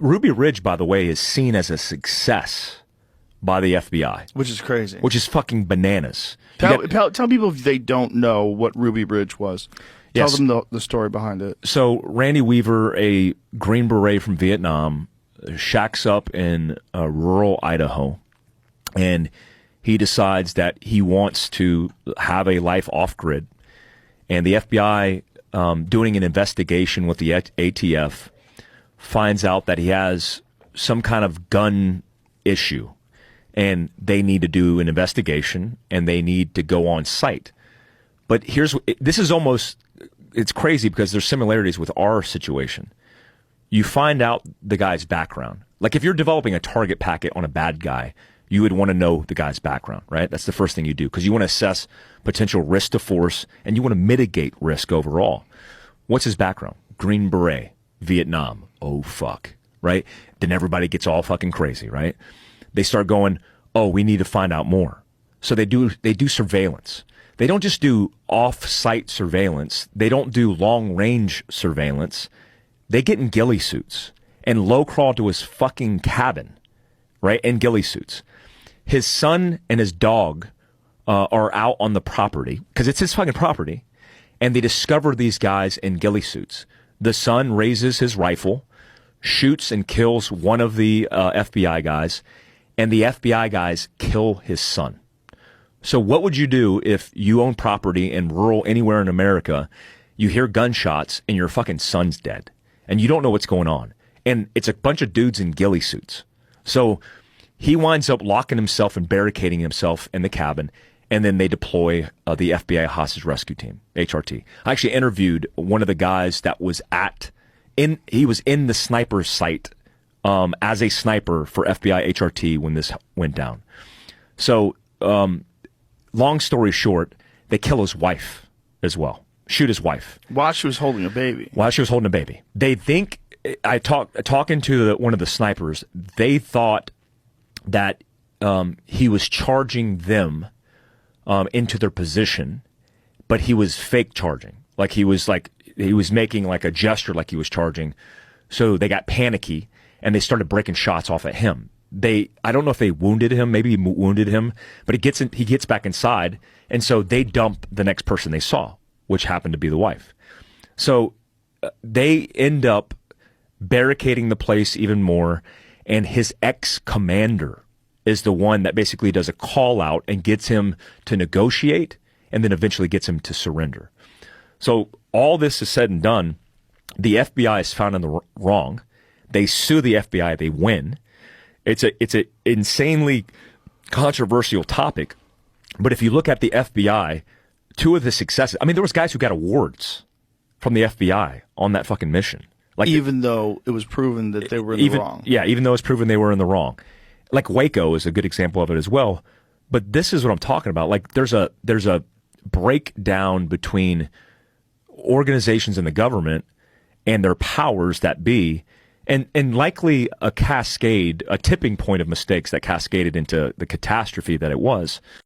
Ruby Ridge, by the way, is seen as a success by the FBI, which is crazy. which is fucking bananas. Tell people if they don't know what Ruby Ridge was. Tell Yes. them the story behind it. So Randy Weaver, a Green Beret from Vietnam, shacks up in rural Idaho, and he decides that he wants to have a life off-grid. And the FBI, doing an investigation with the ATF, finds out that he has some kind of gun issue. And they need to do an investigation, and they need to go on site. But this is almost, it's crazy because there's similarities with our situation. You find out the guy's background. Like if you're developing a target packet on a bad guy, you would want to know the guy's background, right? That's the first thing you do because you want to assess potential risk to force and you want to mitigate risk overall. What's his background? Green Beret, Vietnam. Oh, fuck, right? Then everybody gets all fucking crazy, right? They start going, oh, we need to find out more. So they do surveillance. They don't just do off-site surveillance. They don't do long-range surveillance. They get in ghillie suits and low crawl to his fucking cabin, right, in ghillie suits. His son and his dog are out on the property because it's his fucking property, and they discover these guys in ghillie suits. The son raises his rifle, shoots and kills one of the FBI guys, and the FBI guys kill his son. So what would you do if you own property in rural anywhere in America, you hear gunshots, and your fucking son's dead, and you don't know what's going on? And it's a bunch of dudes in ghillie suits. So he winds up locking himself and barricading himself in the cabin, and then they deploy the FBI Hostage Rescue Team, HRT. I actually interviewed one of the guys that was he was in the sniper site as a sniper for FBI HRT when this went down. So, long story short, they kill his wife as well. Shoot his wife. While she was holding a baby. They think, talking to one of the snipers, they thought that he was charging them into their position, but he was fake charging. He was making like a gesture like he was charging. So they got panicky and they started breaking shots off at him. I don't know if they wounded him, maybe wounded him, but he gets back inside, and so they dump the next person they saw, which happened to be the wife. So they end up barricading the place even more, and his ex-commander is the one that basically does a call out and gets him to negotiate and then eventually gets him to surrender. So all this is said and done, the FBI is found in the wrong. They sue the FBI, they win. It's a insanely controversial topic, but if you look at the FBI, two of the successes, I mean, there was guys who got awards from the FBI on that fucking mission. Even though it was proven that they were in the wrong. Yeah, even though it's proven they were in the wrong. Like Waco is a good example of it as well. But this is what I'm talking about. Like there's a breakdown between organizations in the government and their powers that be, and likely a tipping point of mistakes that cascaded into the catastrophe that it was.